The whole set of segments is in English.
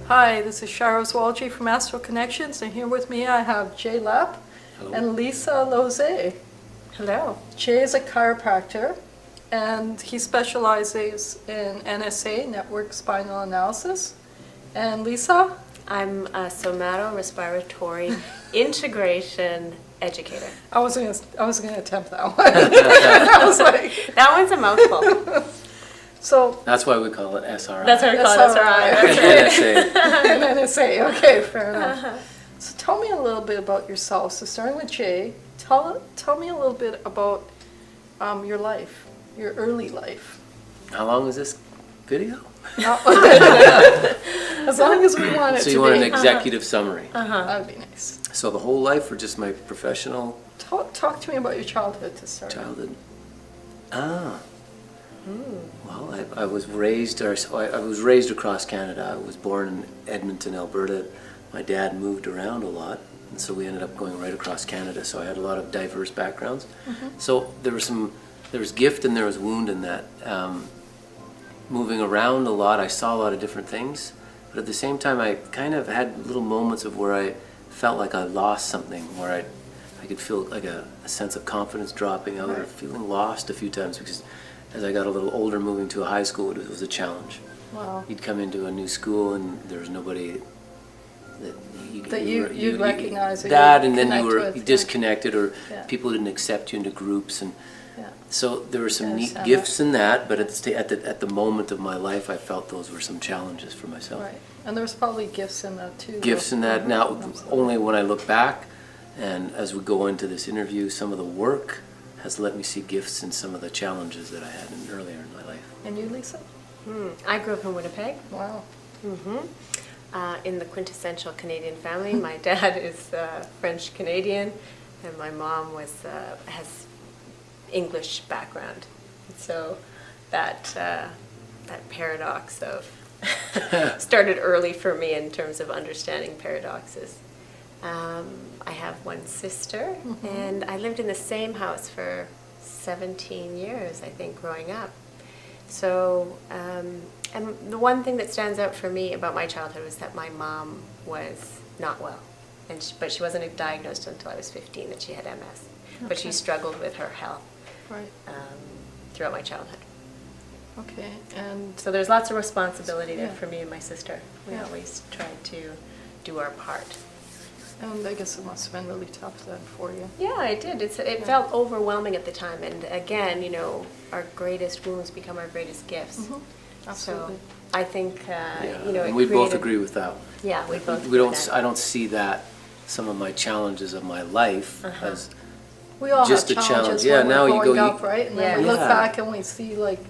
Hi, this is Lauze from Astral Connections, and here with me I have Jay Lepp and Lauze. Hello. Jay is a chiropractor, and he specializes in NSA, network spinal analysis. And Lisa? I'm a somato-respiratory integration educator. I was gonna attempt that one. I was like, that one's a mouthful. So that's why we call it SRI. That's why we call it SRI. NSA. Okay, fair enough. So tell me a little bit about yourself. So starting with Jay, tell me a little bit about your life, your early life. How long is this video? As long as we want it to be. So you want an executive summary? That would be nice. So the whole life or just my professional Talk to me about your childhood to start. childhood? Well, I was raised across Canada. I was born in Edmonton, Alberta. My dad moved around a lot, and so we ended up going right across Canada. So I had a lot of diverse backgrounds. So there was gift and there was wound in that. Moving around a lot, I saw a lot of different things, but at the same time, I kind of had little moments of where I felt like I lost something, where I could feel like a sense of confidence dropping out, or feeling lost a few times, because as I got a little older, moving to a high school, it was a challenge. Wow. You'd come into a new school and there was nobody that you'd recognize. And then you were with, disconnected, or people didn't accept you into groups, and so there were some neat gifts in that. But at the moment of my life, I felt those were some challenges for myself. Right, and there's probably gifts in that too. Gifts in that now, only when I look back, and as we go into this interview, some of the work has let me see gifts in some of the challenges that I had earlier in my life. And you, Lisa? I grew up in Winnipeg. Wow. In the quintessential Canadian family. My dad is French Canadian, and my mom has English background. So that paradox of started early for me in terms of understanding paradoxes. I have one sister, and I lived in the same house for 17 years, I think, growing up. So, and the one thing that stands out for me about my childhood was that my mom was not well, but she wasn't diagnosed until I was 15 that she had MS. But she struggled with her health throughout my childhood. Okay, and so there's lots of responsibility there for me and my sister. We always tried to do our part. And I guess it must have been really tough then for you. Yeah, it did. It felt overwhelming at the time. And again, our greatest wounds become our greatest gifts. Absolutely. So I think, and we both agree with that. Yeah, we both. I don't see that some of my challenges of my life as we all just have a challenges challenge. Yeah, when now we're you growing go. up, right? And then we look back and we see like,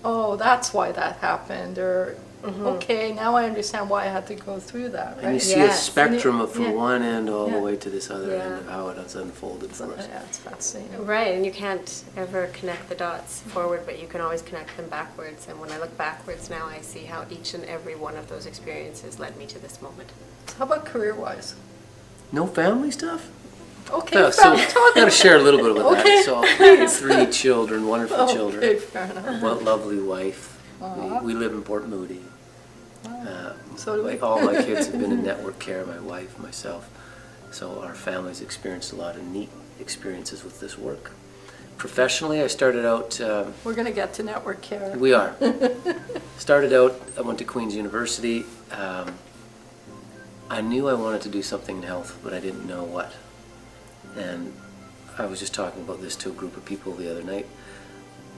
oh, that's why that happened, or okay, now I understand why I had to go through that. Right? And you see a spectrum from one end all the way to this other end of how it has unfolded for us. Yeah, it's fascinating. Right, and you can't ever connect the dots forward, but you can always connect them backwards. And when I look backwards now, I see how each and every one of those experiences led me to this moment. How about career-wise? No family stuff? Okay, so I'm going to share a little bit about that. So 3 children, wonderful children. Okay, fair enough. What lovely wife. We live in Port Moody. So do we. All my kids have been in network care, my wife, myself. So our family's experienced a lot of neat experiences with this work. Professionally, I started out... we're going to get to network care. We are. Started out, I went to Queen's University. I knew I wanted to do something in health, but I didn't know what. And I was just talking about this to a group of people the other night.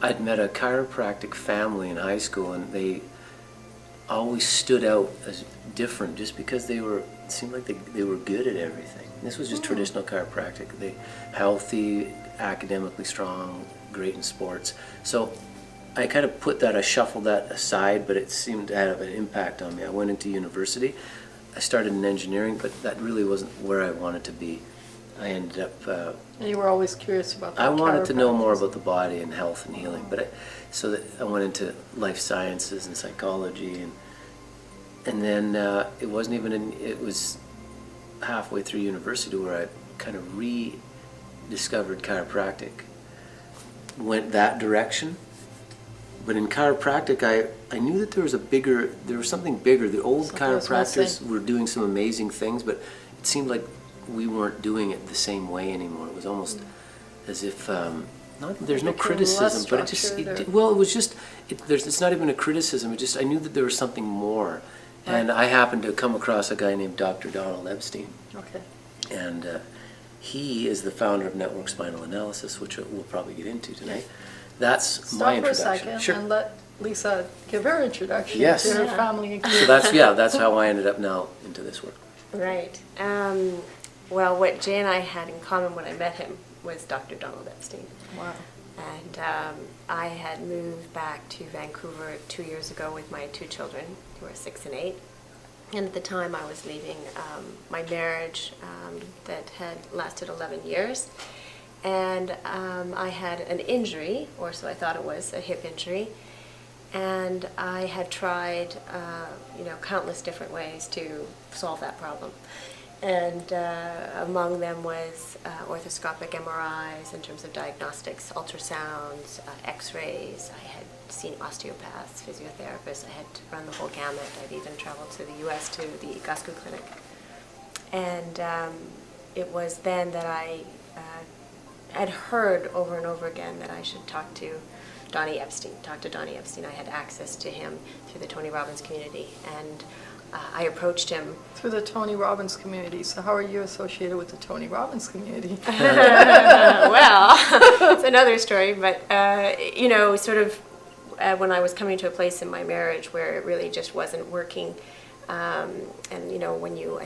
I'd met a chiropractic family in high school, and they always stood out as different just because it seemed like they were good at everything. This was just traditional chiropractic. They healthy, academically strong, great in sports. So I kind of I shuffled that aside, but it seemed to have an impact on me. I went into university. I started in engineering, but that really wasn't where I wanted to be. I ended up... and you were always curious about that. I wanted to know more about the body and health and healing, but I went into life sciences and psychology, and then it was halfway through university where I kind of rediscovered chiropractic. Went that direction, But in chiropractic, I knew that there was something bigger. The old chiropractors were doing some amazing things, but it seemed like we weren't doing it the same way anymore. It was almost as if, there's no criticism, but it's not even a criticism. I knew that there was something more. Right. And I happened to come across a guy named Dr. Donald Epstein. Okay. And he is the founder of Network Spinal Analysis, which we'll probably get into tonight. That's my introduction. Stop for a second and let Lisa give her introduction to her family and community. So that's how I ended up now into this work. Right. Well, what Jay and I had in common when I met him was Dr. Donald Epstein. Wow. And I had moved back to Vancouver 2 years ago with my 2 children, who are 6 and 8. And at the time I was leaving my marriage that had lasted 11 years. And I had an injury, or so I thought it was, a hip injury. And I had tried, countless different ways to solve that problem. And among them was orthoscopic MRIs in terms of diagnostics, ultrasounds, x-rays. I had seen osteopaths, physiotherapists. I had to run the whole gamut. I'd even traveled to the U.S. to the Gasku Clinic. And it was then that I had heard over and over again that I should talk to Donnie Epstein. I had access to him through the Tony Robbins community. And I approached him. Through the Tony Robbins community. So how are you associated with the Tony Robbins community? Well, it's another story. But, when I was coming to a place in my marriage where it really just wasn't working, when you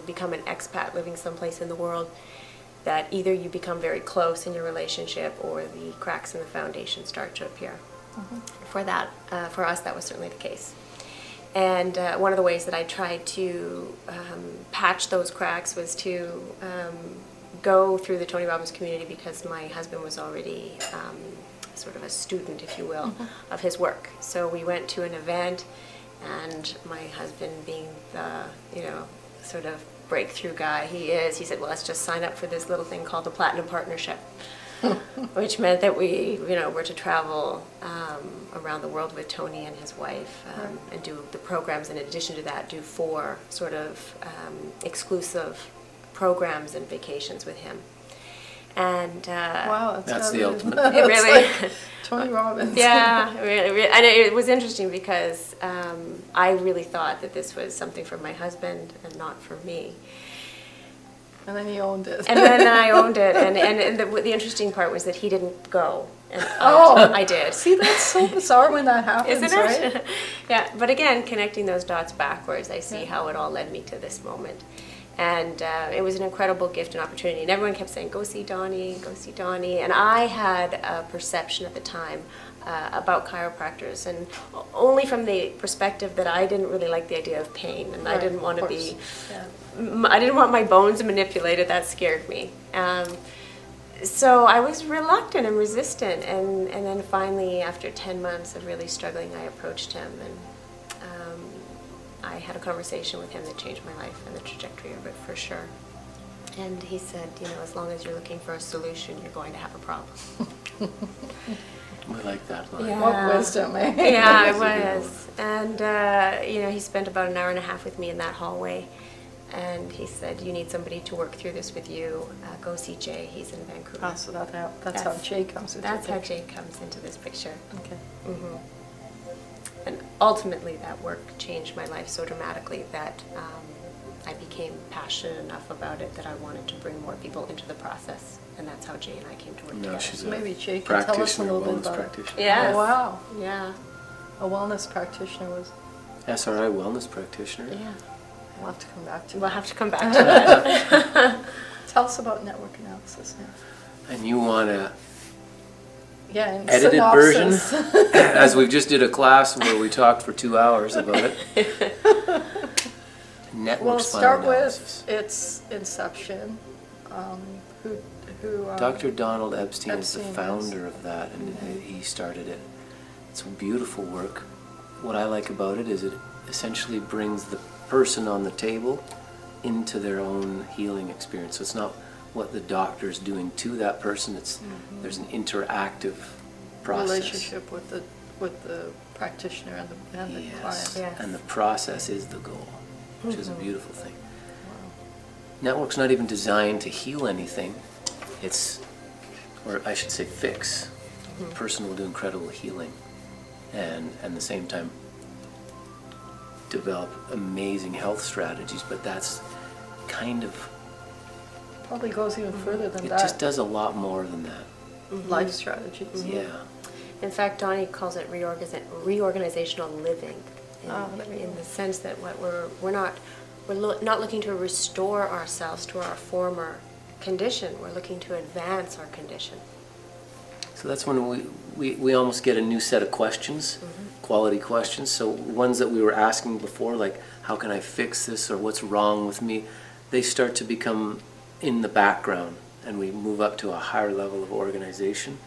become an expat living someplace in the world, that either you become very close in your relationship or the cracks in the foundation start to appear. Mm-hmm. For us, that was certainly the case. And one of the ways that I tried to patch those cracks was to go through the Tony Robbins community, because my husband was already sort of a student, if you will, of his work. So we went to an event, and my husband, being the, sort of breakthrough guy he said, well, let's just sign up for this little thing called the Platinum Partnership. Which meant that we, were to travel around the world with Tony and his wife, and do the programs. In addition to that, do 4 sort of exclusive programs and vacations with him. And wow, that's the ultimate. It really, like Tony Robbins. Yeah, really, and it was interesting because I really thought that this was something for my husband and not for me. And then he owned it. And then I owned it. And the interesting part was that he didn't go. And I did. See, that's so bizarre when that happens, isn't it? Right? Yeah, but again, connecting those dots backwards, I see how it all led me to this moment. And it was an incredible gift and opportunity. And everyone kept saying, go see Donnie, go see Donnie. And I had a perception at the time about chiropractors, and only from the perspective that I didn't really like the idea of pain, and I didn't want to be, I didn't want my bones manipulated. That scared me. So I was reluctant and resistant, and then finally, after 10 months of really struggling, I approached him, and I had a conversation with him that changed my life and the trajectory of it for sure. And he said, as long as you're looking for a solution, you're going to have a problem. We like that line. Yeah. What wisdom, eh? Yeah, it was. And, he spent about an hour and a half with me in that hallway. And he said, you need somebody to work through this with you. Go see Jay. He's in Vancouver. Oh, so that's how Jay comes into That's how Jay comes into this picture. Okay. Mm-hmm. And ultimately, that work changed my life so dramatically that I became passionate enough about it that I wanted to bring more people into the process. And that's how Jay and I came to work together. She's maybe Jay can tell us a little bit about it. Yes. Oh, wow. Yeah. A wellness practitioner was... SRI wellness practitioner. Yeah. We'll have to come back to We'll that. have to come back to that. Tell us about network analysis now. And you want to... Yeah, in edited synopsis. version, as we just did a class where we talked for 2 hours about it. Network We'll spinal start analysis. with its inception. Dr. Donald Epstein is the Epstein founder of that, and he started it. It's beautiful work. What I like about it is it essentially brings the person on the table into their own healing experience. So it's not what the doctor's doing to that person. It's there's an interactive process. Relationship with with the practitioner and the Yes. client. Yes. And the process is the goal, which is a Mhm. beautiful thing. Wow. Network's not even designed to heal anything. It's, or I should say fix. A person will do incredible healing and at the same time develop amazing health strategies, but that's kind of, Probably goes even further than it that. just does a lot more than that. Life strategies. Yeah. In fact, Donnie calls it reorganizational living, There we in go. the sense that what we're not looking to restore ourselves to our former condition. We're looking to advance our condition. So that's when we almost get a new set of questions, quality questions. So ones that we were asking before, like how can I fix this or what's wrong with me, they start to become in the background and we move up to a higher level of organization.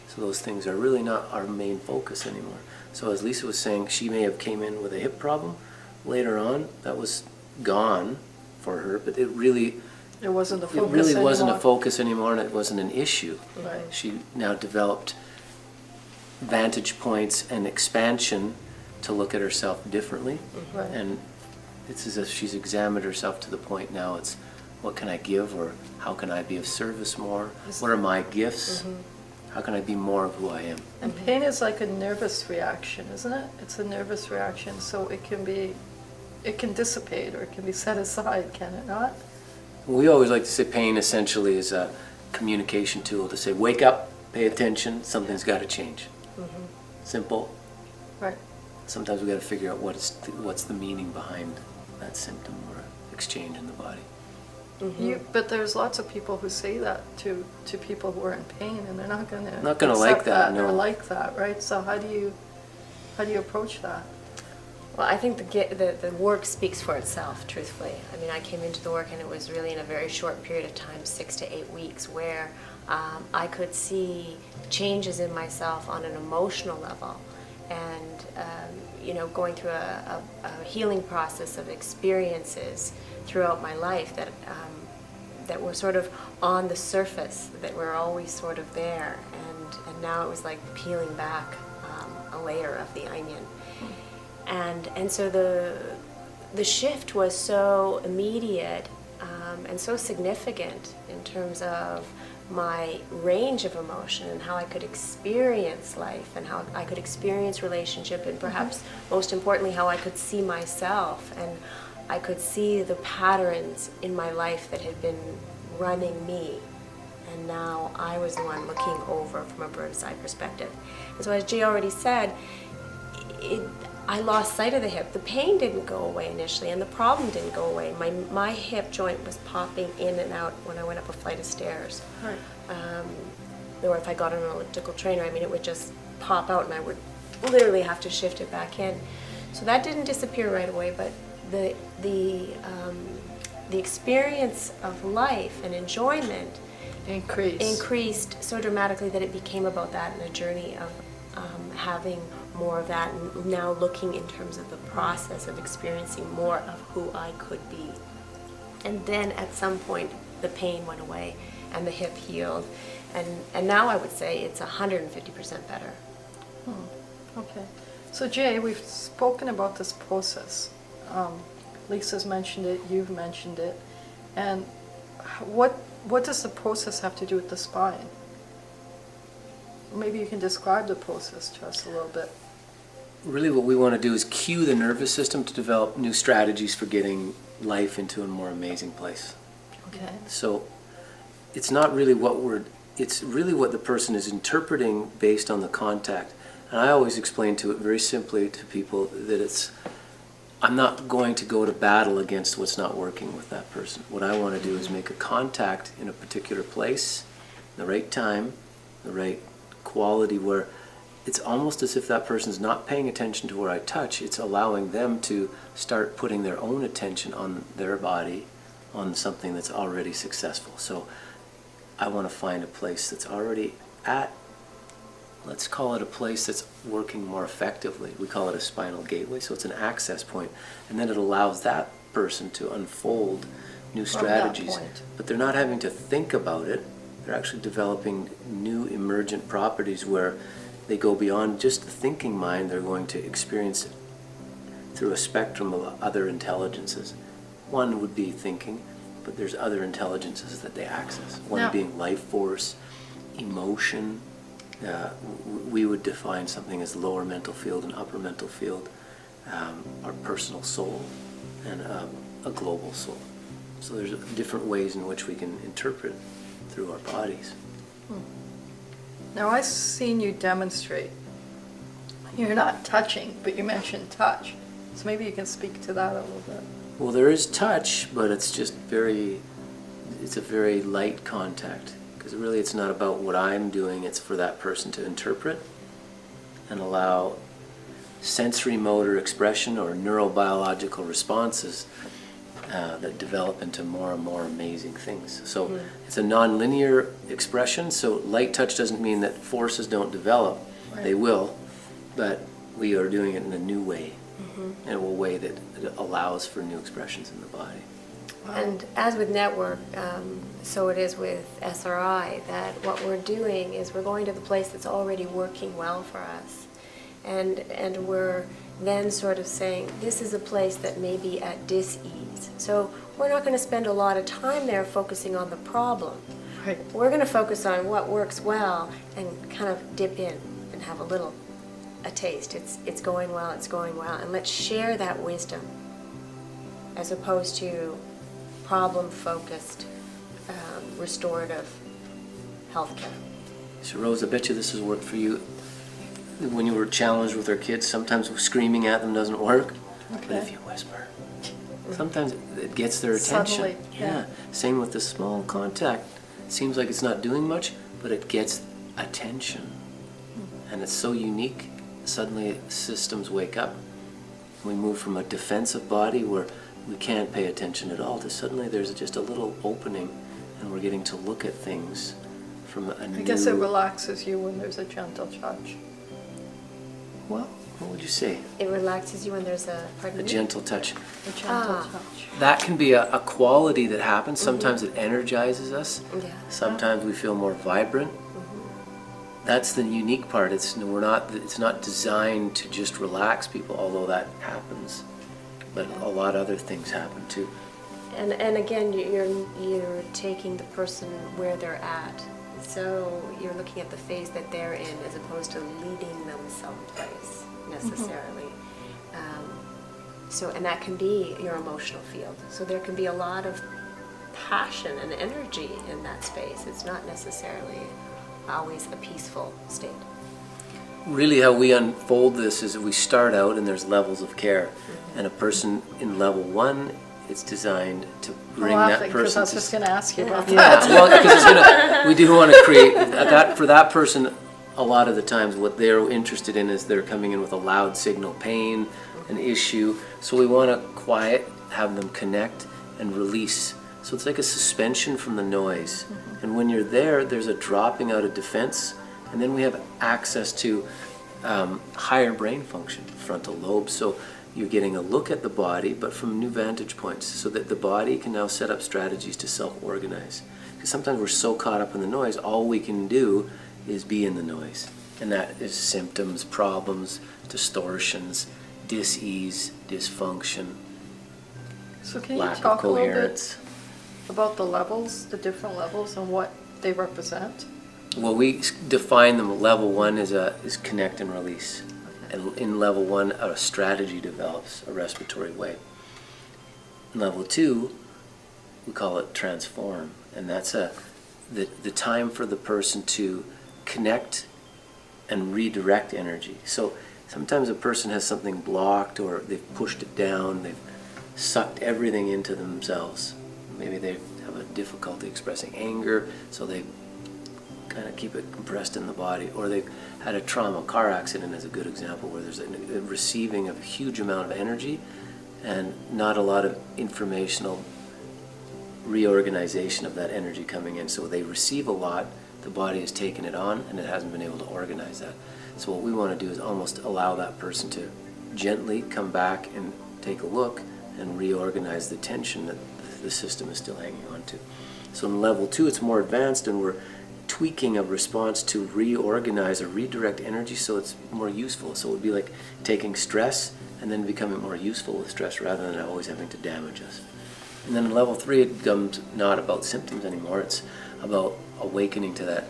So those things are really not our main focus anymore. So as Lisa was saying, she may have came in with a hip problem. Later on, that was gone for her, but it really wasn't the focus wasn't a anymore. focus anymore, and it wasn't an issue. Right. She now developed vantage points and expansion to look at herself differently. Right. And it's as if she's examined herself to the point now it's, what can I give, or how can I be of service more? What are my gifts? How can I be more of who I am? And pain is like a nervous reaction, isn't it? It's a nervous reaction, so it can dissipate or it can be set aside, can it not? We always like to say pain essentially is a communication tool to say, wake up, pay attention, something's got to change. Simple. Right. Sometimes we got to figure out what's the meaning behind that symptom or exchange in the body. But there's lots of people who say that to people who are in pain, and they're not going to Not gonna like that, no. or like that, right? So how do you approach that? Well, I think the work speaks for itself, truthfully. I mean, I came into the work and it was really in a very short period of time, 6 to 8 weeks, where I could see changes in myself on an emotional level. And, going through a healing process of experiences throughout my life that were sort of on the surface, that were always sort of there. And now it was like peeling back a layer of the onion. And so the shift was so immediate and so significant in terms of my range of emotion and how I could experience life and how I could experience relationship, and perhaps most importantly how I could see myself, and I could see the patterns in my life that had been running me, and now I was the one looking over from a bird's eye perspective. And so as Jay already said, I lost sight of the hip. The pain didn't go away initially, and the problem didn't go away. My hip joint was popping in and out when I went up a flight of stairs. Right. Or if I got on an elliptical trainer, I mean, it would just pop out and I would literally have to shift it back in. So that didn't disappear right away, but the experience of life and enjoyment increased so dramatically that it became about that, and a journey of having more of that, and now looking in terms of the process of experiencing more of who I could be. And then at some point the pain went away and the hip healed, and now I would say it's 150% better. Okay. So Jay, we've spoken about this process. Lisa's mentioned it, you've mentioned it. And what does the process have to do with the spine? Maybe you can describe the process to us a little bit. Really what we want to do is cue the nervous system to develop new strategies for getting life into a more amazing place. Okay. So it's not really it's really what the person is interpreting based on the contact. And I always explain to it very simply to people that I'm not going to go to battle against what's not working with that person. What I want to do is make a contact in a particular place, the right time, the right quality, where it's almost as if that person's not paying attention to where I touch. It's allowing them to start putting their own attention on their body, on something that's already successful. So I want to find a place that's already let's call it a place that's working more effectively. We call it a spinal gateway, so it's an access point. And then it allows that person to unfold new From that strategies. point. But they're not having to think about it. They're actually developing new emergent properties where they go beyond just the thinking mind. They're going to experience it through a spectrum of other intelligences. One would be thinking, but there's other intelligences that they access. One Now- being life force, emotion. We would define something as lower mental field and upper mental field, our personal soul, and a global soul. So there's different ways in which we can interpret through our bodies. Now, I've seen you demonstrate. You're not touching, but you mentioned touch. So maybe you can speak to that a little bit. Well, there is touch, but it's a very light contact. Because really it's not about what I'm doing, it's for that person to interpret and allow sensory motor expression or neurobiological responses that develop into more and more amazing things. So it's a non-linear expression, so light touch doesn't mean that forces don't develop. Right. They will, but we are doing it in a new way, in a way that allows for new expressions in the body. And as with network, so it is with SRI, that what we're doing is we're going to the place that's already working well for us. And we're then sort of saying, this is a place that may be at dis-ease. So we're not going to spend a lot of time there focusing on the problem. Right. We're going to focus on what works well and kind of dip in and have a taste. It's going well, and let's share that wisdom as opposed to problem-focused, restorative healthcare. So Rose, I bet you this has worked for you. When you were challenged with our kids, sometimes screaming at them doesn't work, but Okay. if you whisper, sometimes it gets their attention. Subtly, yeah. Same with the small contact. Seems like it's not doing much, but it gets attention. And it's so unique. Suddenly systems wake up. We move from a defensive body where we can't pay attention at all to suddenly there's just a little opening and we're getting to look at things from a new... I guess it relaxes you when there's a gentle touch. Well, what would you say? It relaxes you when there's a, pardon A me? gentle touch. A gentle Ah. touch. That can be a quality that happens. Sometimes it energizes us. Yeah. Sometimes we feel more vibrant. That's the unique part. It's not designed to just relax people, although that happens. But a lot of other things happen too. And again, you're taking the person where they're at. So you're looking at the phase that they're in as opposed to leading them someplace necessarily. And that can be your emotional field. So there can be a lot of passion and energy in that space. It's not necessarily always a peaceful state. Really how we unfold this is that we start out and there's levels of care. And a person in level 1, it's designed to bring I'm that laughing because I person was just going to ask you about Yeah, that. well, because we do want to create that for that person. A lot of the times, what they're interested in is they're coming in with a loud signal pain, an issue. So we want to quiet, have them connect, and release. So it's like a suspension from the noise. And when you're there, there's a dropping out of defense, and then we have access to higher brain function, frontal lobe. So you're getting a look at the body, but from new vantage points, so that the body can now set up strategies to self-organize. Because sometimes we're so caught up in the noise, all we can do is be in the noise. And that is symptoms, problems, distortions, dis-ease, dysfunction, So can you lack of talk a little bit coherence. about the levels, the different levels, and what they represent? Well, we define them. Level 1 is connect and release. And in level 1, a strategy develops, a respiratory way. In level 2, we call it transform. And that's the time for the person to connect and redirect energy. So sometimes a person has something blocked or they've pushed it down, they've sucked everything into themselves. Maybe they have a difficulty expressing anger, so they kind of keep it compressed in the body. Or they've had a trauma. Car accident is a good example where there's a receiving of a huge amount of energy and not a lot of informational reorganization of that energy coming in. So they receive a lot, the body has taken it on, and it hasn't been able to organize that. So what we want to do is almost allow that person to gently come back and take a look and reorganize the tension that the system is still hanging on to. So in level 2, it's more advanced, and we're tweaking a response to reorganize or redirect energy so it's more useful. So it would be like taking stress and then becoming more useful with stress rather than always having to damage us. And then in level 3, it becomes not about symptoms anymore. It's about awakening to that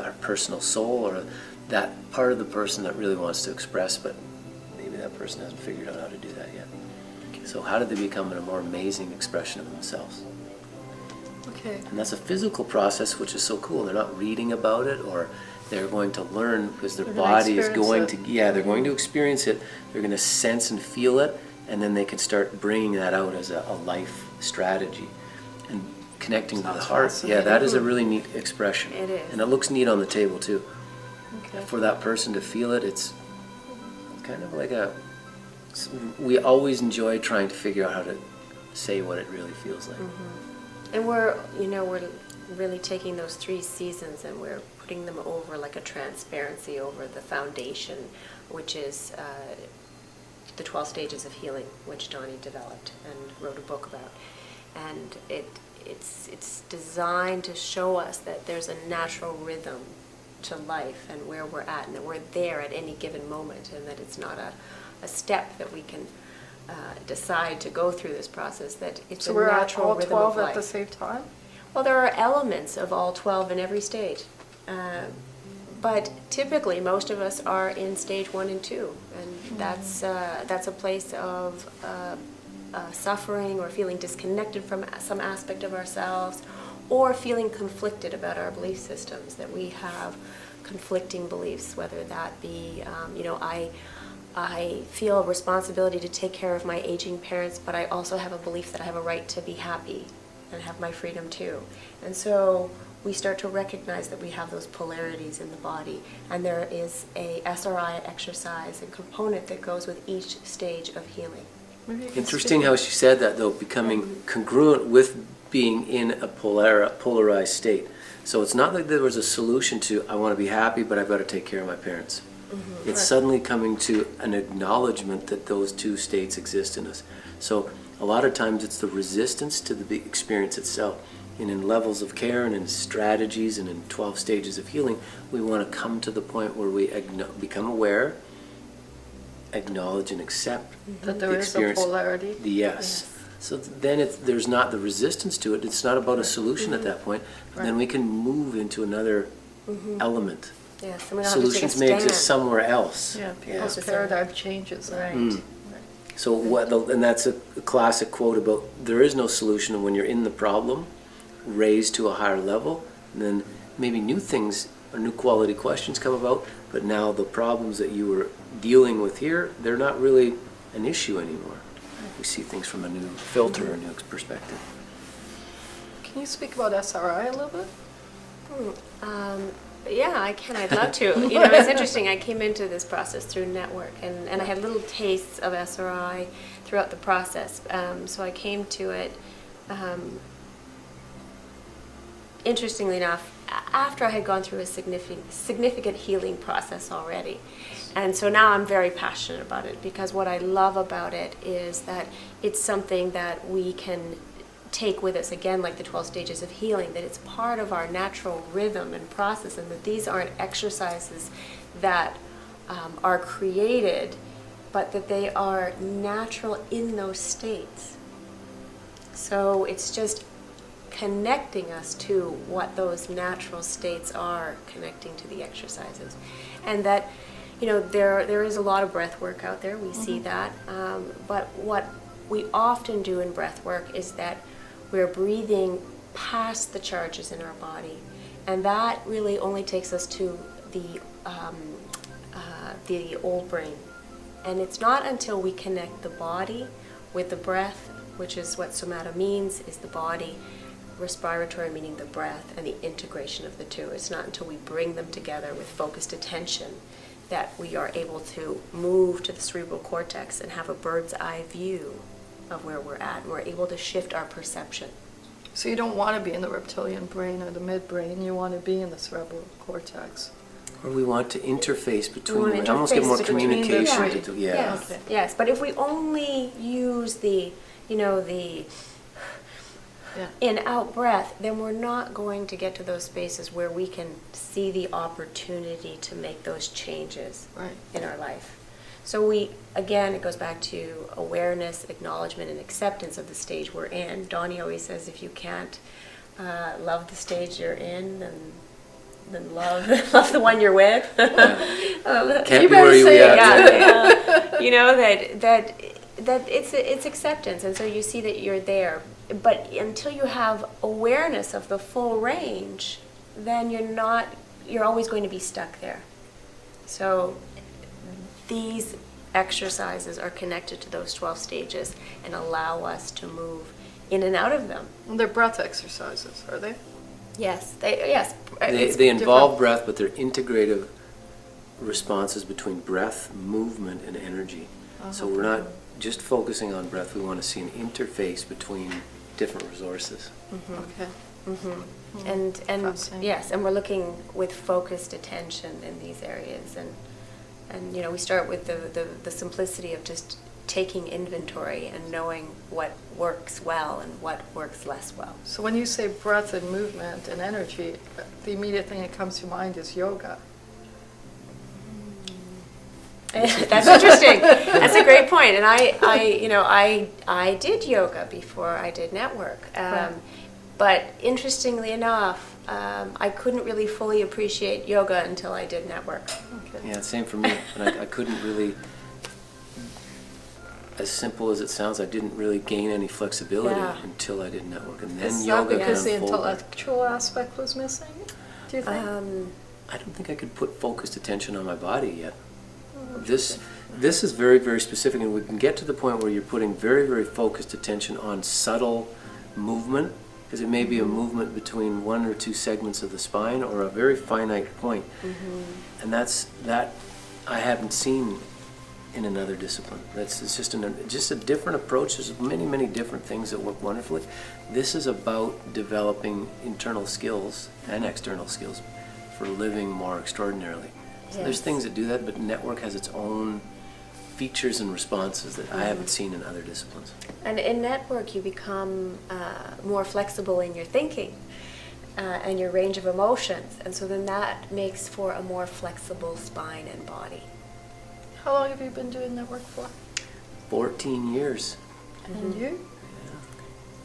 our personal soul, or that part of the person that really wants to express, but maybe that person hasn't figured out how to do that yet. So how do they become a more amazing expression of themselves? Okay. And that's a physical process, which is so cool. They're not reading about it, or they're going to learn because their They're gonna body is going experience to, it. they're going to experience it. They're going to sense and feel it, and then they can start bringing that out as a life strategy and connecting to the Sounds heart. fascinating. Yeah, that is a really neat expression. It is. And it looks neat on the table too. Okay. For that person to feel it, it's kind of like we always enjoy trying to figure out how to say what it really feels like. And we're really taking those 3 seasons and we're putting them over like a transparency over the foundation, which is the 12 stages of healing, which Donnie developed and wrote a book about. And it's designed to show us that there's a natural rhythm to life and where we're at, and that we're there at any given moment, and that it's not a step that we can decide to go through this process, that it's So a we're at natural all rhythm 12 of life. at the same time? Well, there are elements of all 12 in every stage. But typically, most of us are in stage 1 and 2, and that's a place of suffering or feeling disconnected from some aspect of ourselves, or feeling conflicted about our belief systems, that we have conflicting beliefs, whether that be, I feel a responsibility to take care of my aging parents, but I also have a belief that I have a right to be happy and have my freedom too. And so we start to recognize that we have those polarities in the body, and there is a SRI exercise and component that goes with each stage of healing. Maybe you can Interesting speak- how she said that, though, becoming congruent with being in a polarized state. So it's not like there was a solution to, I want to be happy, but I've got to take care of my parents. It's Right. suddenly coming to an acknowledgement that those 2 states exist in us. So a lot of times it's the resistance to the experience itself. And in levels of care and in strategies and in 12 stages of healing, we want to come to the point where we become aware, acknowledge and accept That the there is a experience. polarity? Yes. So then there's not the resistance to it. It's not about a solution at that point. But then we can move into another element. Yes, and we don't have to take a Solutions may exist stand. somewhere else. Yeah, people's Yeah. paradigm changes. Right. So and that's a classic quote about there is no solution, and when you're in the problem, raised to a higher level, and then maybe new things or new quality questions come about, but now the problems that you were dealing with here, they're not really an issue anymore. We see things from a new filter, a new perspective. Can you speak about SRI a little bit? Yeah, I can. I'd love to. It's interesting. I came into this process through network, and I had little tastes of SRI throughout the process. So I came to it, interestingly enough, after I had gone through a significant healing process already. And so now I'm very passionate about it, because what I love about it is that it's something that we can take with us, again, like the 12 stages of healing, that it's part of our natural rhythm and process, and that these aren't exercises that are created, but that they are natural in those states. So it's just connecting us to what those natural states are, connecting to the exercises. And that, there is a lot of breath work out there, we see that, but what we often do in breath work is that we're breathing past the charges in our body, and that really only takes us to the old brain. And it's not until we connect the body with the breath, which is what somata means, is the body, respiratory meaning the breath, and the integration of the two. It's not until we bring them together with focused attention that we are able to move to the cerebral cortex and have a bird's eye view of where we're at. We're able to shift our perception. So you don't want to be in the reptilian brain or the midbrain, you want to be in the cerebral cortex. Or we want to interface between We them, want and almost get interface more between the communication. three. Yeah. Yes, Okay. yes. But if we only use the in out breath, then we're not going to get to those spaces where we can see the opportunity to make those changes in our life. So again, it goes back to awareness, acknowledgement, and acceptance of the stage we're in. Donnie always says, if you can't love the stage you're in, then love the one you're with. Can't be where you at. You know, that it's acceptance, and so you see that you're there. But until you have awareness of the full range, then you're always going to be stuck there. So these exercises are connected to those 12 stages and allow us to move in and out of them. And they're breath exercises, are they? Yes, They involve breath, but they're integrative responses between breath, movement, and energy. So we're not just focusing on breath, we want to see an interface between different resources. Okay. And yes, and we're looking with focused attention in these areas, and you know, we start with the simplicity of just taking inventory and knowing what works well and what works less well. So when you say breath and movement and energy, the immediate thing that comes to mind is yoga. That's interesting. That's a great point. And I did yoga before I did network. But interestingly enough, I couldn't really fully appreciate yoga until I did network. Okay. Yeah, same for me. And I couldn't really, as simple as it sounds, I didn't really gain any flexibility until I did network. And then Is yoga that because the can unfold. intellectual aspect was missing, do you think? I don't think I could put focused attention on my body yet. This is very, very specific, and we can get to the point where you're putting very, very focused attention on subtle movement, because it may be a movement between one or two segments of the spine or a very finite point. And that I haven't seen in another discipline. It's just a different approach. There's many, many different things that work wonderfully. This is about developing internal skills and external skills for living more extraordinarily. So there's things that do that, but network has its own features and responses that I haven't seen in other disciplines. And in network, you become more flexible in your thinking and your range of emotions. And so then that makes for a more flexible spine and body. How long have you been doing network for? 14 years. And you?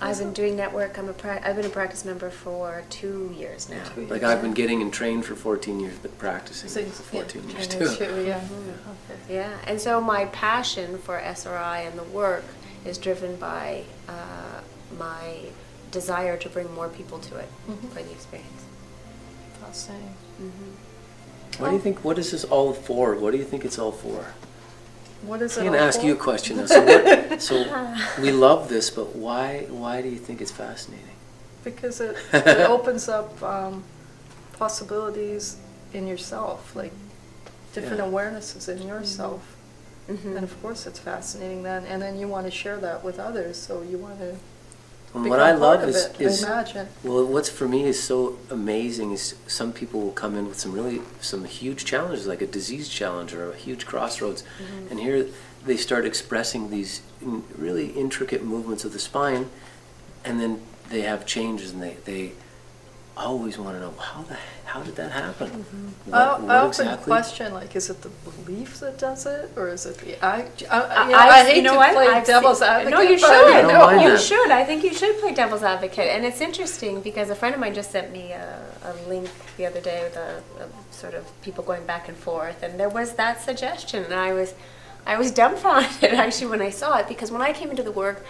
I've been doing network. I've been a practice member for 2 years now. 2 years. Like I've been getting and trained for 14 years, but practicing for 14 years too. Yeah. Okay. Yeah, and so my passion for SRI and the work is driven by my desire to bring more people to it for the experience. Fascinating. What do you think? What is this all for? What do you think it's all for? What is it I'm all going to ask for? you a question now. So we love this, but why do you think it's fascinating? Because it opens up possibilities in yourself, like different awarenesses in yourself. And of course it's fascinating then, and then you want to share that with others, so you want to And what I love is imagine. Well, what's for me is so amazing is some people will come in with some huge challenges, like a disease challenge or a huge crossroads, and here they start expressing these really intricate movements of the spine, and then they have changes, and they always want to know how did that happen? I often question, like, is it the belief that does it, or is it the act? I hate to play devil's advocate. No, you but I should. don't mind You that. should. I think you should play devil's advocate. And it's interesting because a friend of mine just sent me a link the other day with a sort of people going back and forth, and there was that suggestion, and I was dumbfounded actually when I saw it, because when I came into the work,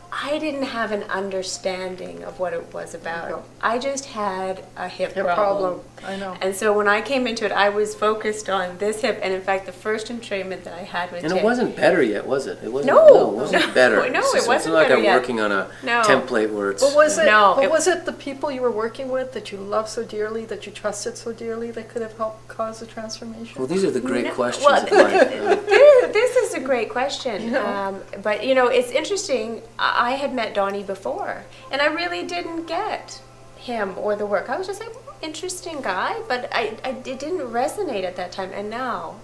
I didn't have an understanding of what it was about. No. I just had a hip Your problem. I know. And so when I came into it, I was focused on this hip. And in fact, the first entrainment that I had with And Jay, it wasn't better yet, was it? It wasn't. No. it wasn't better. No, It's it just- wasn't It's not like better I'm yet. working on a No. template where it's. But was it? No, But it- was it the people you were working with that you loved so dearly, that you trusted so dearly, that could have helped cause the transformation? Well, these are the great No, questions well, of life. this is a great question. Yeah. But, you know, it's interesting. I had met Donnie before, and I really didn't get him or the work. I was just like, interesting guy, but it didn't resonate at that time. And now,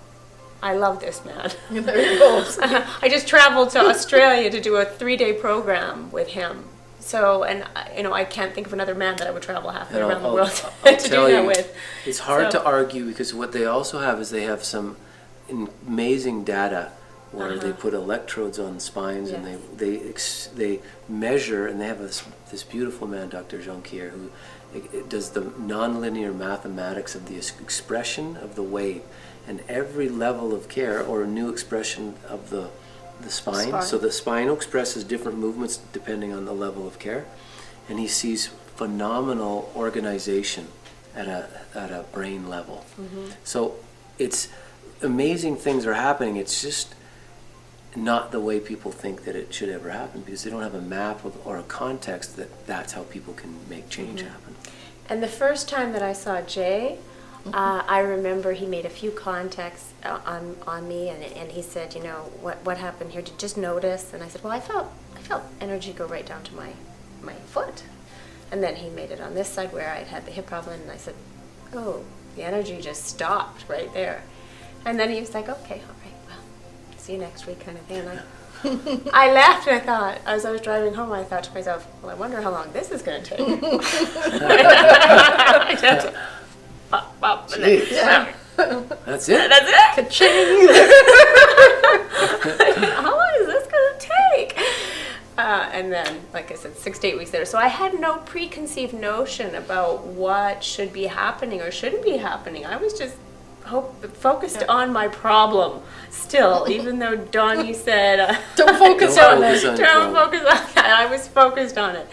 I love this man. There you go. I just traveled to Australia to do a 3-day program with him. So, and I can't think of another man that I would travel halfway And around the world I'll to tell do that you, with. it's hard So- to argue because what they also have is they have some amazing data where they put electrodes on spines and they measure, and they have this beautiful man, Dr. Jonquier, who does the nonlinear mathematics of the expression of the wave, and every level of care or a new expression of the spine. So the spine expresses different movements depending on the level of care, and he sees phenomenal organization at a brain level. So it's amazing things are happening. It's just not the way people think that it should ever happen, because they don't have a map or a context that's how people can make change happen. And the first time that I saw Jay, I remember he made a few contacts on me, and he said, what happened here? Did you just notice? And I said, well, I felt energy go right down to my foot. And then he made it on this side where I'd had the hip problem, and I said, oh, the energy just stopped right there. And then he was like, okay, all right, well, see you next week kind of thing. And I laughed, and I thought, as I was driving home, I thought to myself, well, I wonder how long this is going to take. I had to pop, pop, and then, That's it? that's it. Ka-ching! How long is this going to take? And then, like I said, 6 to 8 weeks later. So I had no preconceived notion about what should be happening or shouldn't be happening. I was just focused on my problem still, even though Donnie said, Don't focus Don't on focus it. on don't focus on that. I was focused on it.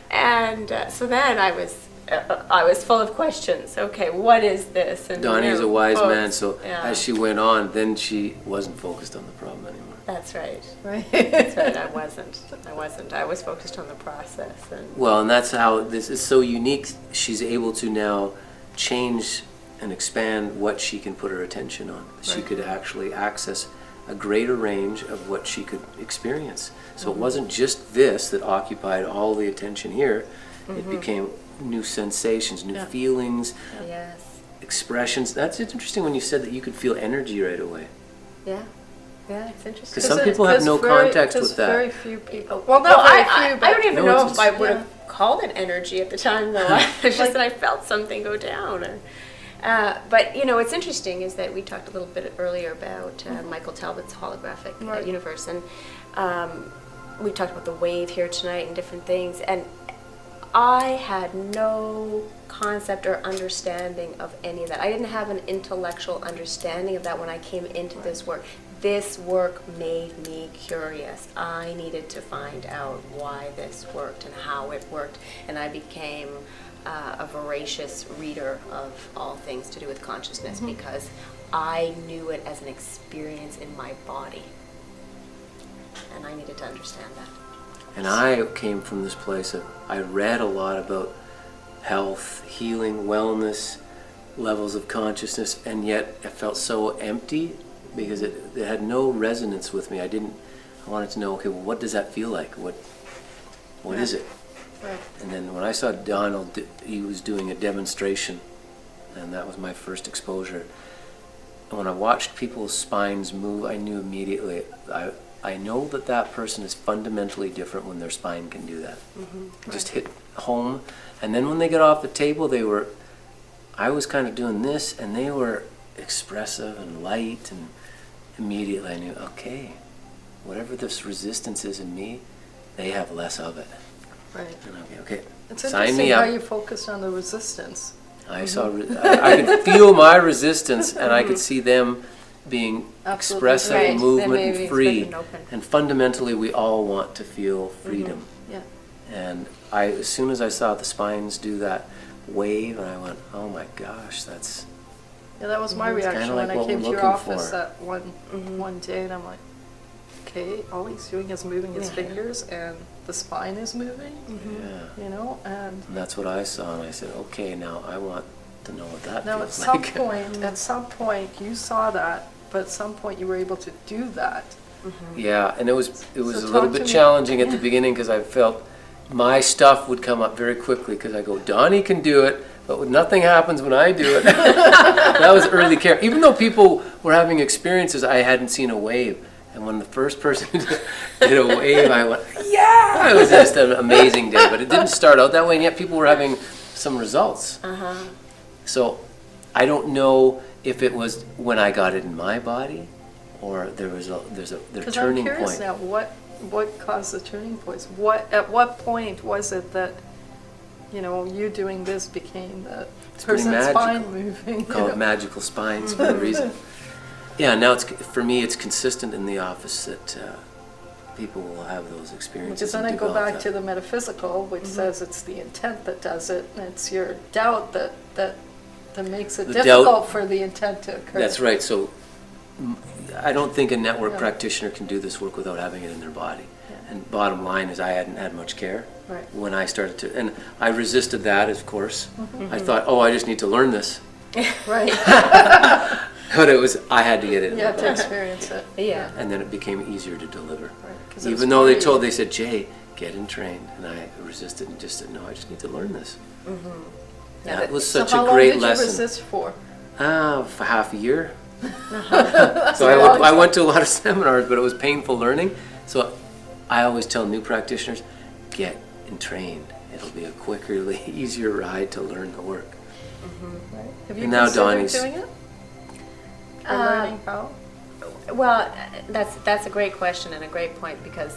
And so then I was full of questions. Okay, what is this? And Donnie is a wise man, folks, so yeah. as she went on, then she wasn't focused on the problem anymore. That's right. Right. That's right. I wasn't. I was focused on the process. And Well, and that's how this is so unique. She's able to now change and expand what she can put her attention on. She could actually access a greater range of what she could experience. So it wasn't just this that occupied all the attention here. It became new sensations, new feelings, yes. expressions. That's interesting when you said that you could feel energy right away. Yeah. Yeah, it's interesting. Because some people have no contact with that. Very few people. Well, No, not very I few, but don't even No, know it's- if I would have called it energy at the time, though. It's just that I felt something go down. But, what's interesting is that we talked a little bit earlier about Michael Talbot's holographic universe. And we talked about the wave here tonight and different things. And I had no concept or understanding of any of that. I didn't have an intellectual understanding of that when I came into this work. This work made me curious. I needed to find out why this worked and how it worked, and I became a voracious reader of all things to do with consciousness because I knew it as an experience in my body, and I needed to understand that. And I came from this place of, I read a lot about health, healing, wellness, levels of consciousness, and yet I felt so empty because it had no resonance with me. I wanted to know, okay, well, what does that feel like? What is it? Right. And then when I saw Donald, he was doing a demonstration, and that was my first exposure. And when I watched people's spines move, I knew immediately, I know that person is fundamentally different when their spine can do that. It just hit home. And then when they got off the table, I was kind of doing this, and they were expressive and light, and immediately I knew, okay, whatever this resistance is in me, they have less of it. Right. And okay, It's sign interesting me how up. you focused on the resistance. I saw, I could feel my resistance, and I could see them being Absolutely. expressive, Right. movement, They may and be free. expressive and open. And fundamentally, we all want to feel freedom. Yeah. And as soon as I saw the spines do that wave, and I went, oh my gosh, that's Yeah, that was my It's kinda reaction like when I what came we're to your looking office for. that one day, and I'm like, okay, all he's doing is moving his Yeah. fingers, and the spine is moving, yeah. and And that's what I saw, and I said, okay, now I want to know what that now at feels some like. at some point, you saw that, but at some point you were able to do that. Yeah, and it was So a little talk to bit me. challenging at the Yeah. beginning because I felt my stuff would come up very quickly because I go, Donnie can do it, but nothing happens when I do it. That was early care. Even though people were having experiences, I hadn't seen a wave. And when the first person did a wave, I went, yeah! It was just an amazing day. But it didn't start out that way, and yet people were having some results. So I don't know if it was when I got it in my body, or there's a turning I'm curious point. now, what caused the turning points? At what point was it that, you doing this became the pretty person's spine magical. moving? Call it magical spines for a reason. Yeah, now for me it's consistent in the office that people will have those experiences. Because then and I go develop back that. to the metaphysical, which says it's the intent that does it, and it's your doubt that makes it The difficult doubt- for the intent to occur. That's right. So I don't think a network Yeah. practitioner can do this work without having it in their body. Yeah. And bottom line is I hadn't had much care Right. when I started to, and I resisted that, of course. I thought, I just need to learn this. Right. But I had to get it in You my have to body. experience it. Yeah. And then it became easier to deliver. Right, 'cause it was Even though very- they said, Jay, get in trained. And I resisted and just said, no, I just need to learn this. Yeah, That was So such how a long great did lesson. you resist for? For half a year. That's So a long I went to a lot of seminars, but it was painful learning. So I always tell new practitioners, get trained. It'll be a quicker, easier ride to learn the work. Right. Have you And now considered Donnie's- doing it? Or learning how? Well, that's a great question and a great point, because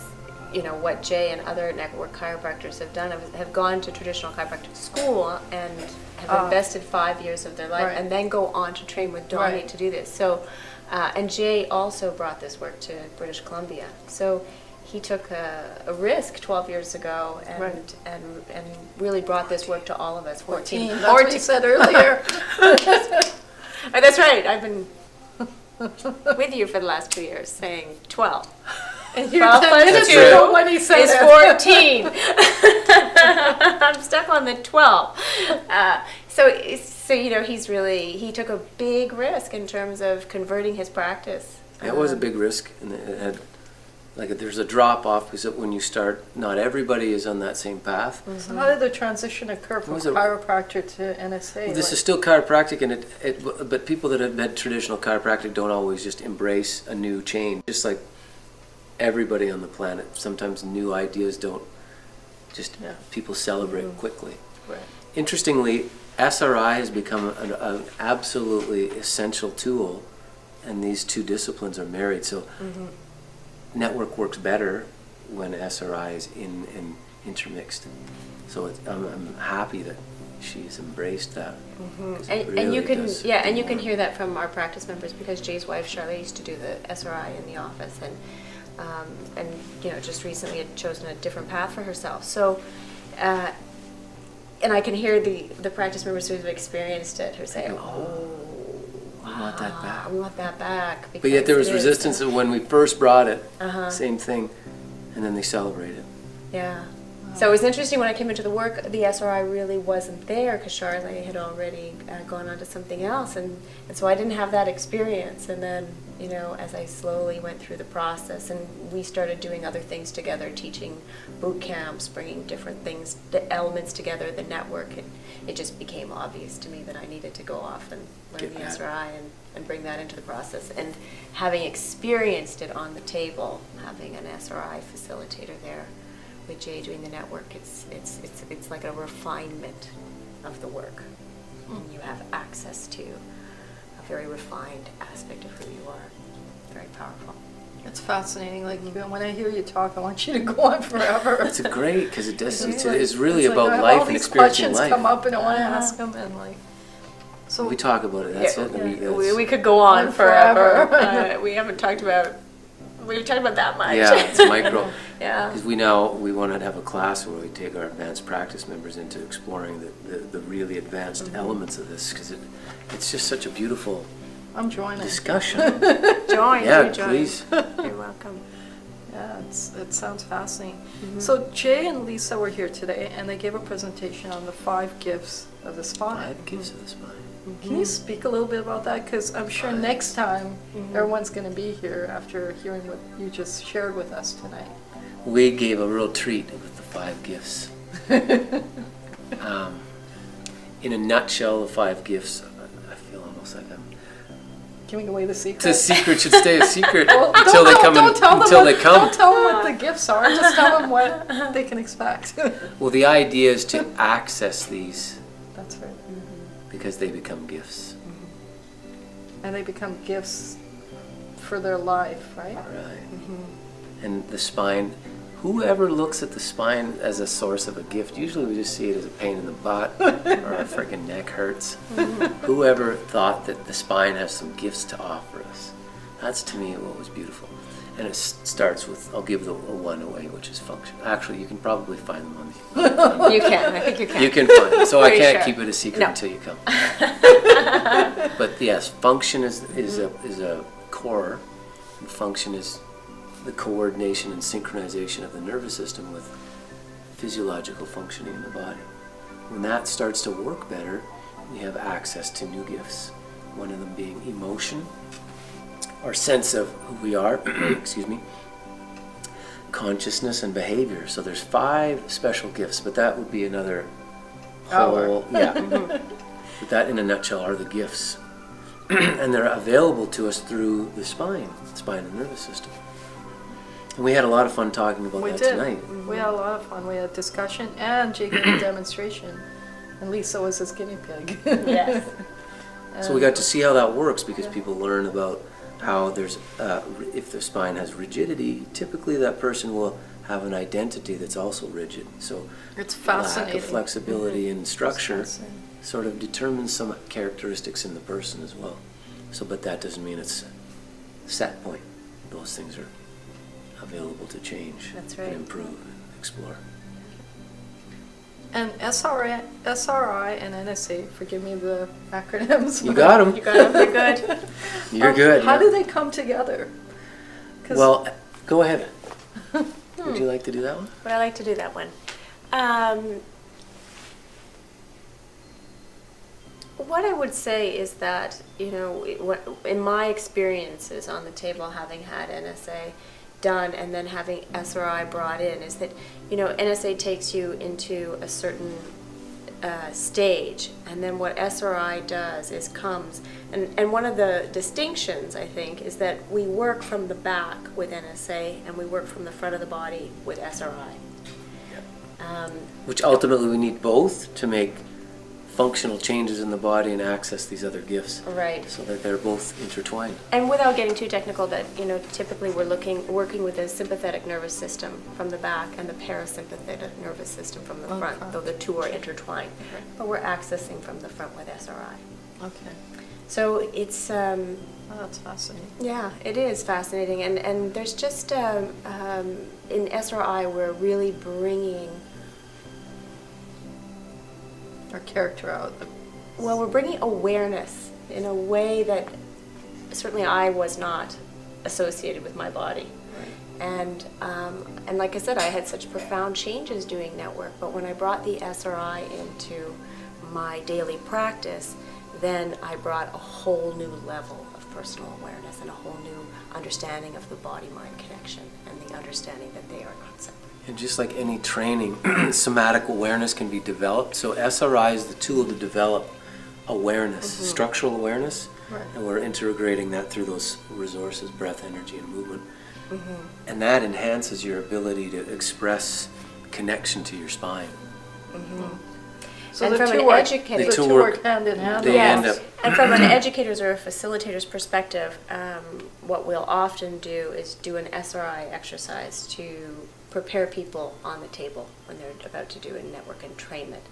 what Jay and other network chiropractors have done have gone to traditional chiropractic school and have invested 5 years of their life, Right. and then go on to train with Donnie Right. to do this. So, and Jay also brought this work to British Columbia. So he took a risk 12 years ago and Right. and really brought this work to all of us. 14. That's what you said earlier. Oh, that's right. I've been with you for the last 2 years, saying 12. And you 12 10 plus minutes 2 ago when he said is that. 14. I'm stuck on the 12. So he took a big risk in terms of converting his practice. It was a big risk, and it had, there's a drop off because when you start, not everybody is on that same path. So how did the transition occur from was a- chiropractor to NSA? This is still chiropractic, and but people that have had traditional chiropractic don't always just embrace a new change. Just like everybody on the planet, sometimes new ideas don't just Yeah. people celebrate quickly. Right. Interestingly, SRI has become an absolutely essential tool, and these two disciplines are married. So network works better when SRI is intermixed. So I'm happy that she's embraced that. 'Cause it And you really can does and you can work. hear that from our practice members, because Jay's wife Charlotte used to do the SRI in the office, and just recently had chosen a different path for herself. So, and I can hear the practice members who have experienced it who say, "Oh, We want that back." we want that back." But yet there was because it is- resistance when we first brought it. Uh-huh. Same thing, and then they celebrated. Yeah. So it was interesting when I came into the work, the SRI really wasn't there because Charlotte had already gone on to something else, and so I didn't have that experience. And then, as I slowly went through the process, and we started doing other things together, teaching boot camps, bringing different things, the elements together, the network, it just became obvious to me that I needed to go off and learn Get the that. SRI and bring that into the process. And having experienced it on the table, having an SRI facilitator there, with Jay doing the network, it's like a refinement of the work, and you have access to a very refined aspect of who you are. Very powerful. It's fascinating. Like when I hear you talk, I want you to go on forever. It's great because it does. It's It's really it's like I about have life all and these experiencing questions life. come up, and I want to ask them, and so We talk about it. That's it. and We could go on On forever. forever. We've talked about that much. Yeah, it's micro. Yeah. Because we want to have a class where we take our advanced practice members into exploring the really advanced elements of this, because it's just such a beautiful I'm joining. discussion. Join. Yeah, do join. please. You're welcome. Yeah, it sounds fascinating. So Jay and Lisa were here today, and they gave a presentation on the 5 gifts of the spine. 5 gifts of the spine. Can you speak a little bit about that? Because I'm sure next time everyone's going to be here after hearing what you just shared with us tonight. We gave a real treat with the 5 gifts. In a nutshell, the 5 gifts, I feel almost like I'm giving away the secret. The secret should stay a secret Well, until they come. don't tell them Until what, they come. Don't tell them what the gifts are. Just tell them what they can expect. Well, the idea is to access these That's right. because they become gifts. And they become gifts for their life, right? Right. And the spine, whoever looks at the spine as a source of a gift, usually we just see it as a pain in the butt or our freaking neck hurts. Whoever thought that the spine has some gifts to offer us, that's to me what was beautiful. And it starts with, I'll give the one away, which is function. Actually, you can probably find them on the... You can. I think you can. You can find it. So I Pretty can't sure. keep it a secret No. until you come. But yes, function is a core. And function is the coordination and synchronization of the nervous system with physiological functioning in the body. When that starts to work better, we have access to new gifts. One of them being emotion, our sense of who we are, excuse me, consciousness and behavior. So there's 5 special gifts, but that would be another whole, yeah. But that in a nutshell are the gifts. And they're available to us through the spine and nervous system. And we had a lot of fun talking about We that did. tonight. We had a lot of fun. We had discussion and Jay gave a demonstration. And Lisa was his guinea pig. Yes. So we got to see how that works because people learn about how there's, if the spine has rigidity, typically that person will have an identity that's also rigid. So It's lack fascinating. of flexibility and structure It's fascinating. sort of determines some characteristics in the person as well. So, but that doesn't mean it's a set point. Those things are available to change That's right. and improve and explore. And SRI and NSA, forgive me the acronyms. You got them. You got them. You're good. You're good. How yeah. do they come together? 'Cause- Well, go ahead. Would you like to do that one? Would I like to do that one? What I would say is that, you know, in my experiences on the table, having had NSA done and then having SRI brought in, is that, you know, NSA takes you into a certain stage, and then what SRI does is comes, and one of the distinctions, I think, is that we work from the back with NSA and we work from the front of the body with SRI. Which ultimately we need both to make functional changes in the body and access these other gifts. Right. So that they're both intertwined. And without getting too technical, that, you know, typically we're working with the sympathetic nervous system from the back and the parasympathetic nervous system from the front, Okay. though the two are intertwined. But we're accessing from the front with SRI. Okay. So it's, Oh, that's fascinating. yeah, it is fascinating. And there's just, in SRI, we're really bringing, Or character out. well, we're bringing awareness in a way that certainly I was not associated with my body. And like I said, I had such profound changes doing that work. But when I brought the SRI into my daily practice, then I brought a whole new level of personal awareness and a whole new understanding of the body-mind connection and the understanding that they are not separate. And just like any training, somatic awareness can be developed. So SRI is the tool to develop awareness, structural awareness, Right. and we're integrating that through those resources, breath, energy, and movement. And that enhances your ability to express connection to your spine. So And the from two an work, educator- the The two two work- work hand in hand. they almost. end up- And from an educator's or a facilitator's perspective, what we'll often do is do an SRI exercise to prepare people on the table when they're about to do a network entrainment,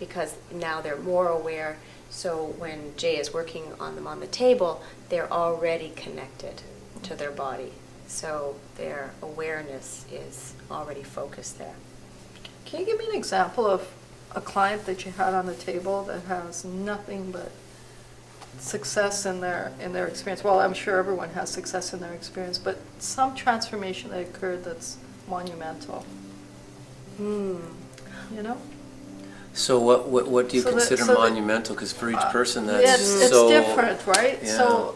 because now they're more aware. So when Jay is working on them on the table, they're already connected to their body. So their awareness is already focused there. Can you give me an example of a client that you had on the table that has nothing but success in their experience? Well, I'm sure everyone has success in their experience, but some transformation that occurred that's monumental. You know? So what do you So the- consider so the- monumental? Because for each person that's it's so... different, right? Yeah. So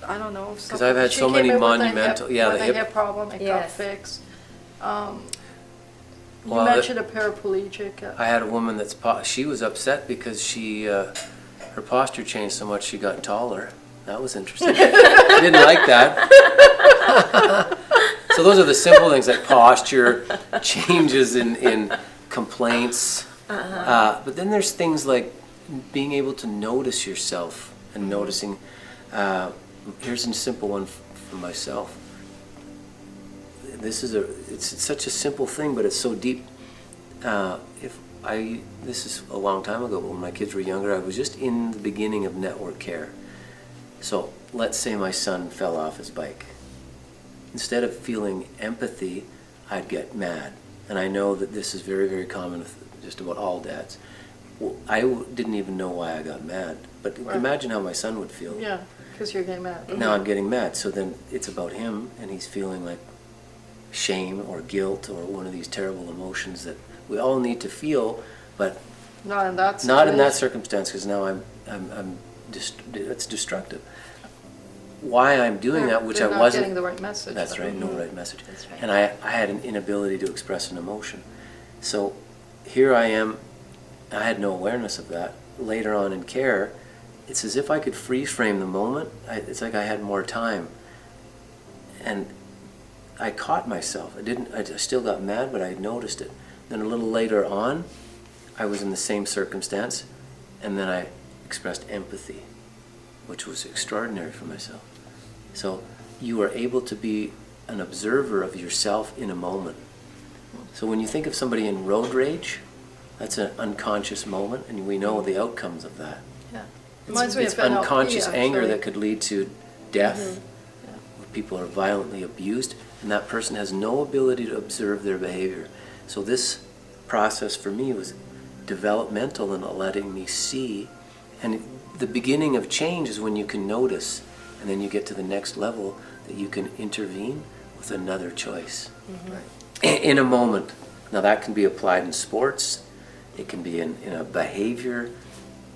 I don't know. 'Cause I've had she so came many in with a monumental- yeah, with the a hip- hip problem. It got Yes. fixed. You Well, mentioned a paraplegic. I had a woman she was upset because her posture changed so much she got taller. that was interesting. I didn't like that. So those are the simple things like posture, changes in complaints. But then there's things like being able to notice yourself and noticing. Here's a simple one for myself. It's such a simple thing, but it's so deep. This is a long time ago, but when my kids were younger, I was just in the beginning of network care. So let's say my son fell off his bike. Instead of feeling empathy, I'd get mad. And I know that this is very, very common with just about all dads. Well, I didn't even know why I got mad. But Right. imagine how my son would feel. Yeah, because you're getting mad. Now I'm getting mad. So then it's about him, and he's feeling like shame or guilt or one of these terrible emotions that we all need to feel, but Not in that situation. not in that circumstance, because now it's destructive. Why I'm doing that, which I They're not wasn't. getting the right message. That's though. right, no right message. That's right. And I had an inability to express an emotion. So here I am, I had no awareness of that. Later on in care, it's as if I could freeze frame the moment. It's like I had more time. And I caught myself. I still got mad, but I noticed it. Then a little later on, I was in the same circumstance, and then I expressed empathy, which was extraordinary for myself. So you are able to be an observer of yourself in a moment. So when you think of somebody in road rage, that's an unconscious moment, and we know the outcomes of that. Yeah. Reminds me It's of NLP, unconscious anger actually. that could lead to death. Yeah. Where people are violently abused, and that person has no ability to observe their behavior. So this process for me was developmental in letting me see. And the beginning of change is when you can notice, and then you get to the next level that you can intervene with another choice in a moment. Now that can be applied in sports, it can be in a behavior.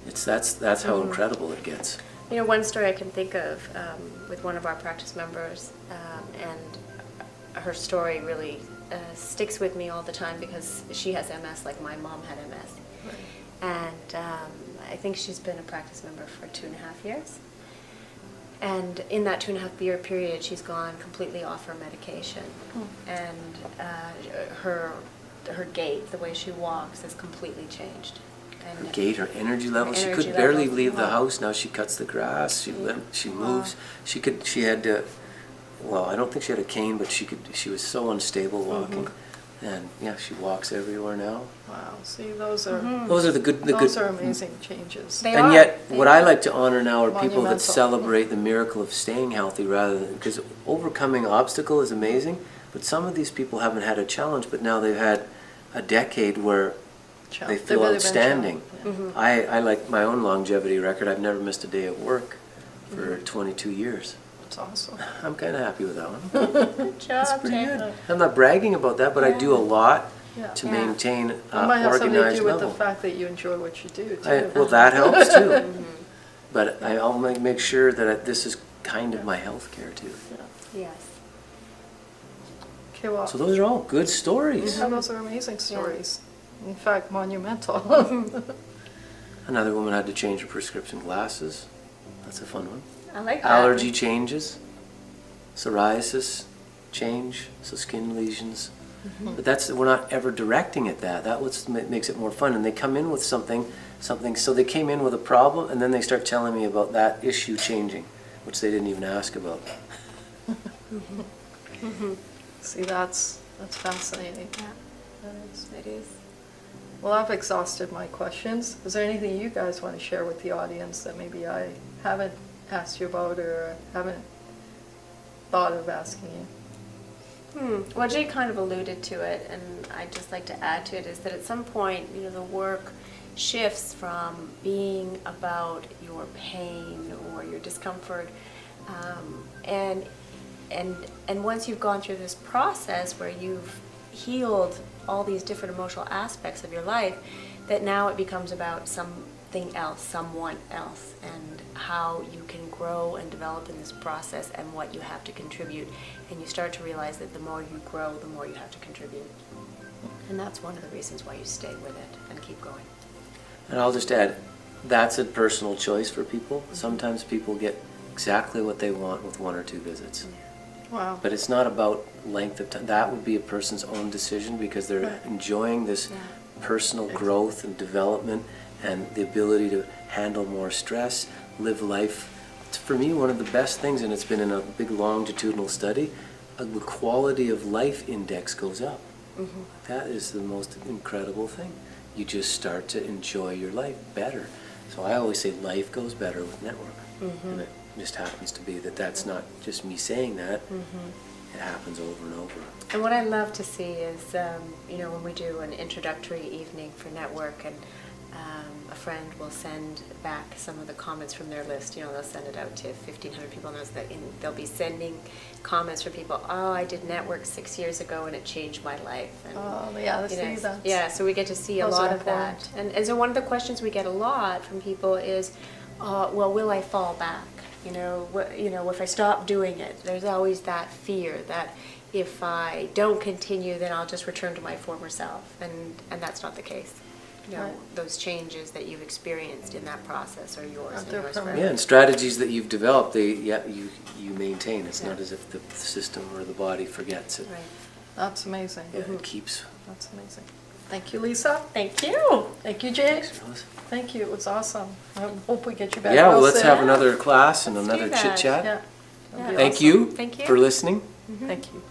That's how incredible it gets. You know, one story I can think of with one of our practice members, and her story really sticks with me all the time because she has MS like my mom had MS. Right. And I think she's been a practice member for 2.5 years. And in that 2.5-year period, she's gone completely off her medication. And her gait, the way she walks, has completely changed. Her And gait, her energy level. She energy could barely level. leave the Wow. house. Now she cuts the grass. She moves. She had to. Well, I don't think she had a cane, but she was so unstable walking, and yeah, she walks everywhere now. Wow. See, those are Those are the good. those are amazing changes. They And are. yet, They what are. I like to honor now are people that Monumental. celebrate the miracle of staying healthy rather than, because overcoming obstacle is amazing, but some of these people haven't had a challenge, but now they've had a decade where they They've feel really been outstanding. challenged, I like my own longevity record. I've never missed a day of work for 22 years. That's awesome. I'm kind of happy with that one. Good job, That's pretty Jay. good. I'm not bragging about that, but I do a lot Yeah. to Yeah. maintain It might have something to organized do with level. the fact that you enjoy what you do, too. Well, that helps too. But I'll make sure that this is kind of my health care too. Yes. Okay, well, So those are all good stories. yeah, those are amazing stories. In fact, monumental. Another woman had to change her prescription glasses. That's a fun one. I like that. Allergy changes, psoriasis change, so skin lesions. But we're not ever directing at that. That's what makes it more fun. And they come in with something. So they came in with a problem, and then they start telling me about that issue changing, which they didn't even ask about. See, that's fascinating. Yeah, That is. it is. Well, I've exhausted my questions. Is there anything you guys want to share with the audience that maybe I haven't asked you about or haven't thought of asking you? Well, Jay kind of alluded to it, and I'd just like to add to it, is that at some point, you know, the work shifts from being about your pain or your discomfort, and once you've gone through this process where you've healed all these different emotional aspects of your life, that now it becomes about something else, someone else, and how you can grow and develop in this process and what you have to contribute. And you start to realize that the more you grow, the more you have to contribute. And that's one of the reasons why you stay with it and keep going. And I'll just add, that's a personal choice for people. Sometimes people get exactly what they want with 1 or 2 visits. Wow. But it's not about length of time. That would be a person's own decision because they're Right. enjoying this Yeah. personal growth and development and the ability to handle more stress, live life. It's, for me, one of the best things, and it's been in a big longitudinal study, the quality of life index goes up. Mm-hmm. That is the most incredible thing. You just start to enjoy your life better. So I always say life goes better with network. Mm-hmm. And it just happens to be that that's not just me saying that. Mm-hmm. It happens over and over. And what I love to see is, when we do an introductory evening for network, and a friend will send back some of the comments from their list. They'll send it out to 1,500 people, and they'll be sending comments from people. Oh, I did network 6 years ago, and it changed my life. And, Oh, yeah, to see that. yeah, so we get to see a Those lot are of that. important. And so one of the questions we get a lot from people is, well, will I fall back? If I stop doing it, there's always that fear that if I don't continue, then I'll just return to my former self, and that's not the case. Right. Those changes that you've experienced in that process are yours and They're yours permanent. Yeah, forever. and strategies that you've developed, you maintain. It's not as if the system or the body forgets it. Right. That's amazing. Yeah, it keeps. That's amazing. Thank you, Lisa. Thank you. Thank you, Jay. Thanks, Rose. Thank you. It was awesome. I hope we get you back. Yeah, well, real let's soon. have another class and Let's do another that. chit chat. Yeah. That'd be Thank awesome. you Thank you. for listening. Thank you.